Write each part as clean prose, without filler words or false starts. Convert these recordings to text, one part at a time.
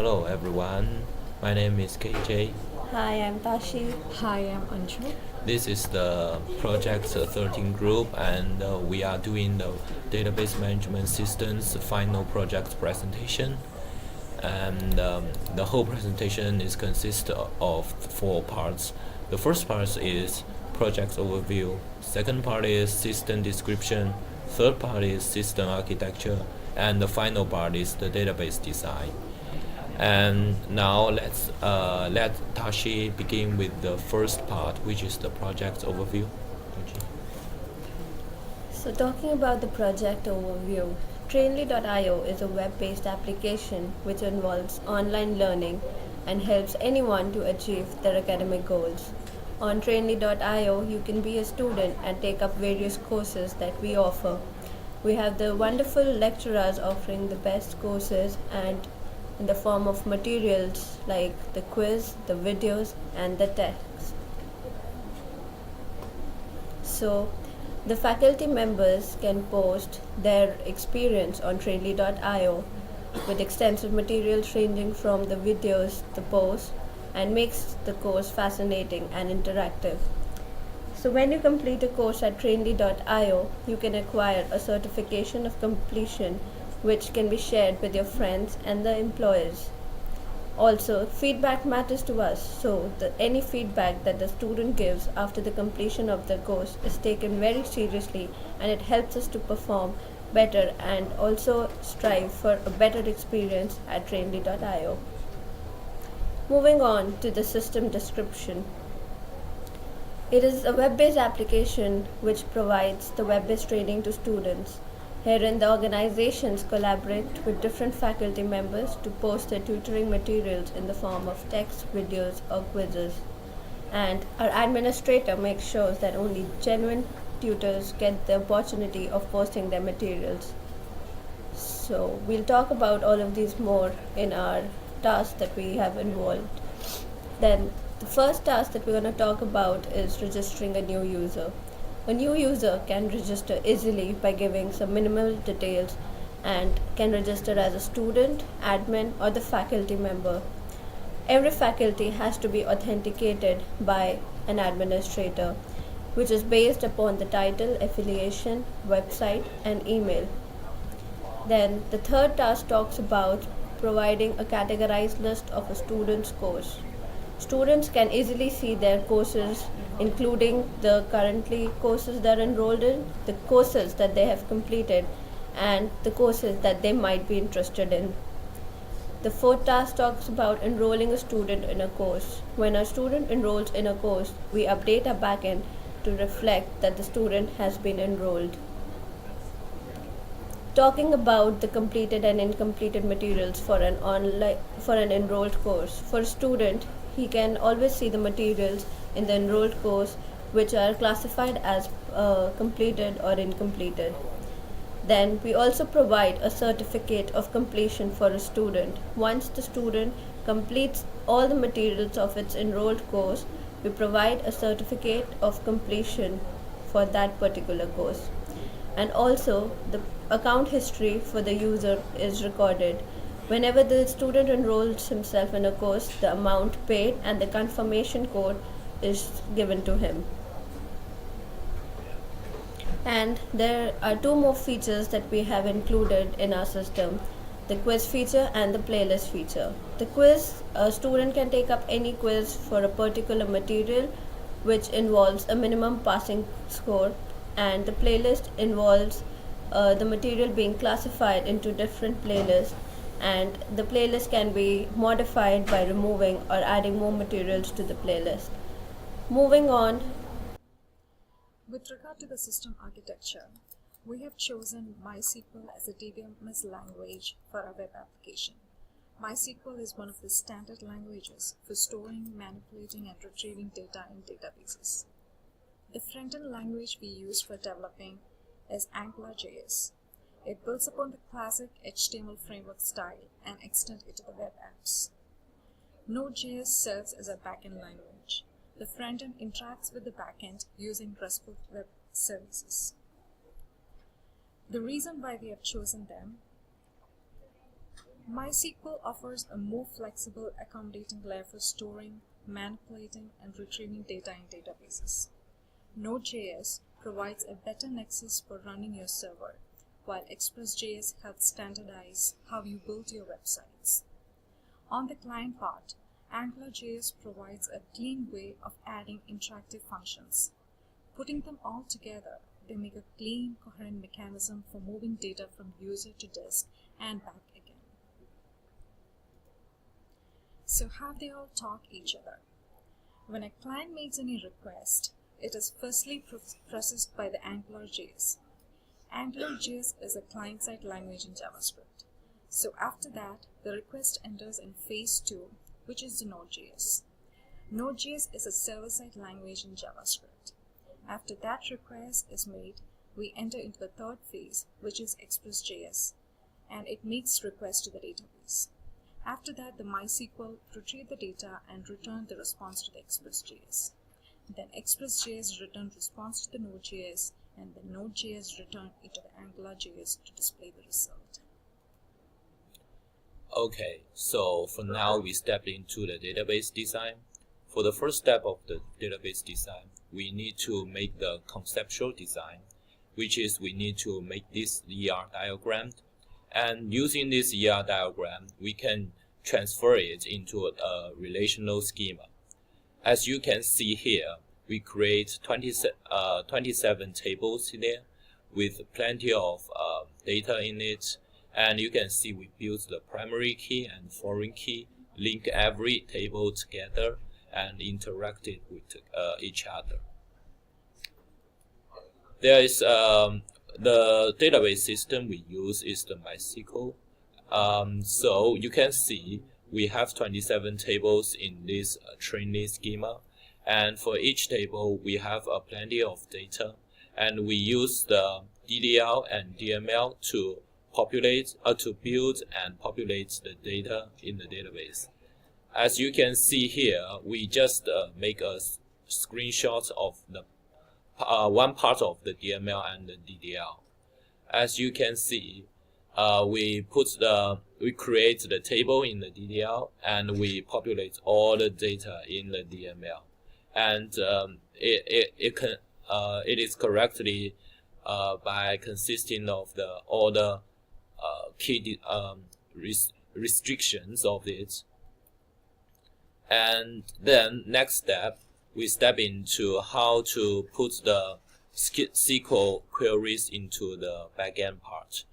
Hello everyone, my name is KJ. Hi, I'm Tashi. Hi, I'm Anju. This is the Project 13 group, and we are doing the database management systems final project presentation. And the whole presentation is consist of 4 parts. The first part is project overview. Second part is system description. Third part is system architecture, and the final part is the database design. And now let Tashi begin with the first part, which is the project overview. So, talking about the project overview, Trainly.io is a web based application which involves online learning and helps anyone to achieve their academic goals. On Trainly.io, you can be a student and take up various courses that we offer. We have the wonderful lecturers offering the best courses and in the form of materials like the quiz, the videos, and the text. So, the faculty members can post their experience on Trainly.io with extensive materials ranging from the videos, the posts, and makes the course fascinating and interactive. So, when you complete a course at Trainly.io, you can acquire a certification of completion which can be shared with your friends and the employers. Also, feedback matters to us, so any feedback that the student gives after the completion of the course is taken very seriously and it helps us to perform better and also strive for a better experience at Trainly.io. Moving on to the system description. It is a web based application which provides the web based training to students. Herein, the organizations collaborate with different faculty members to post their tutoring materials in the form of text, videos, or quizzes. And our administrator makes sure that only genuine tutors get the opportunity of posting their materials. So, we'll talk about all of these more in our tasks that we have involved. Then, the first task that we're going to talk about is registering a new user. A new user can register easily by giving some minimal details and can register as a student, admin, or the faculty member. Every faculty has to be authenticated by an administrator, which is based upon the title, affiliation, website, and email. Then the third task talks about providing a categorized list of a student's course. Students can easily see their courses, including the currently courses they're enrolled in, the courses that they have completed, and the courses that they might be interested in. The fourth task talks about enrolling a student in a course. When a student enrolls in a course, we update our backend to reflect that the student has been enrolled. Talking about the completed and incompleted materials for an enrolled course. For a student, he can always see the materials in the enrolled course which are classified as completed or incompleted. Then we also provide a certificate of completion for a student. Once the student completes all the materials of its enrolled course, we provide a certificate of completion for that particular course. And also, the account history for the user is recorded. Whenever the student enrolls himself in a course, the amount paid and the confirmation code is given to him. And there are two more features that we have included in our system, the quiz feature and the playlist feature. The quiz, a student can take up any quiz for a particular material which involves a minimum passing score, and the playlist involves the material being classified into different playlists, and the playlist can be modified by removing or adding more materials to the playlist. Moving on. With regard to the system architecture, we have chosen MySQL as a DBMS language for our web application. MySQL is one of the standard languages for storing, manipulating, and retrieving data in databases. The front-end language we use for developing is AngularJS. It builds upon the classic HTML framework style and extends it to the web apps. Node.js serves as a backend language. The front-end interacts with the backend using RESTful web services. The reason why we have chosen them MySQL offers a more flexible, accommodating layer for storing, manipulating, and retrieving data in databases. Node.js provides a better nexus for running your server, while Express.js helps standardize how you build your websites. On the client part, AngularJS provides a clean way of adding interactive functions. Putting them all together, they make a clean, coherent mechanism for moving data from user to disk and back again. So how they all talk each other? When a client makes any request, it is firstly processed by the AngularJS. AngularJS is a client-side language in JavaScript. So after that, the request enters in phase 2, which is the Node.js. Node.js is a server-side language in JavaScript. After that request is made, we enter into the third phase, which is Express.js, and it makes requests to the database. After that, the MySQL retrieve the data and return the response to the Express.js. Then Express.js return response to the Node.js, and the Node.js return into the AngularJS to display the result. Okay, so for now we step into the database design. For the first step of the database design, we need to make the conceptual design, which is we need to make this ER diagram. And using this ER diagram, we can transfer it into a relational schema. As you can see here, we create 27 tables there with plenty of data in it. And you can see we built the primary key and foreign key, link every table together and interacted with each other. There is the database system we use is the MySQL. So you can see we have 27 tables in this training schema, and for each table we have plenty of data, and we use the DDL and DML to build and populate the data in the database. As you can see here, we just make a screenshot of the one part of the DML and the DDL. As you can see, we create the table in the DDL and we populate all the data in the DML, and it is correctly by consisting of all the key restrictions of it. And then next step, we step into how to put the SQL queries into the backend part.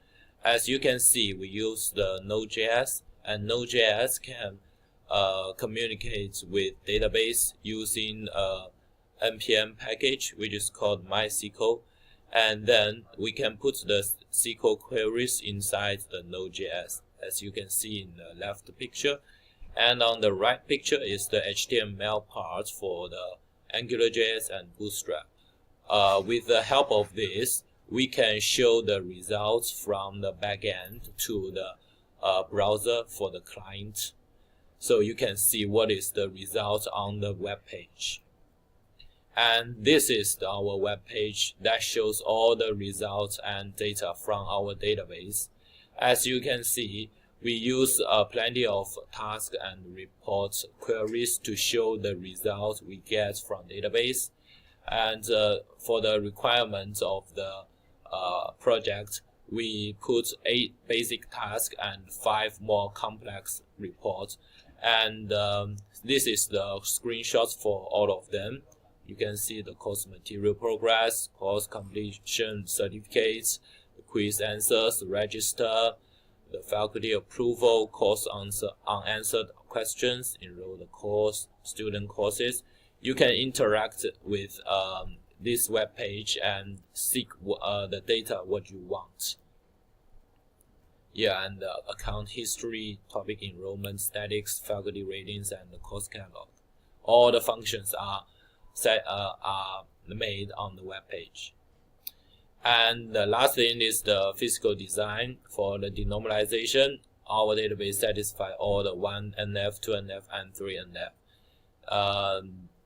As you can see, we use the Node.js, and Node.js can communicate with database using npm package, which is called MySQL, and then we can put the SQL queries inside the Node.js, as you can see in the left picture. And on the right picture is the HTML part for the AngularJS and Bootstrap. With the help of this, we can show the results from the backend to the browser for the client. So you can see what is the result on the web page. And this is our web page that shows all the results and data from our database. As you can see, we use plenty of task and report queries to show the results we get from database. And for the requirements of the project, we put 8 basic tasks and 5 more complex reports. And this is the screenshots for all of them. You can see the course material progress, course completion certificates, the quiz answers, register, the faculty approval, course unanswered questions, enroll the course, student courses. You can interact with this web page and seek the data what you want. Yeah, and account history, topic enrollment, statics, faculty ratings, and the course catalog. All the functions are made on the web page. And the last thing is the physical design. For the denormalization, our database satisfies all the 1NF, 2NF, and 3NF.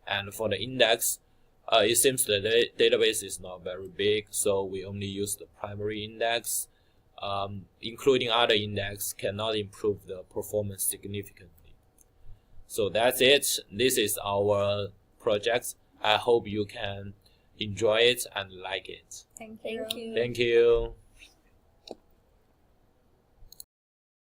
And for the index, it seems the database is not very big, so we only use the primary index. including other index, cannot improve the performance significantly. So that's it. This is our project. I hope you can enjoy it and like it. Thank you. Thank you. Thank you.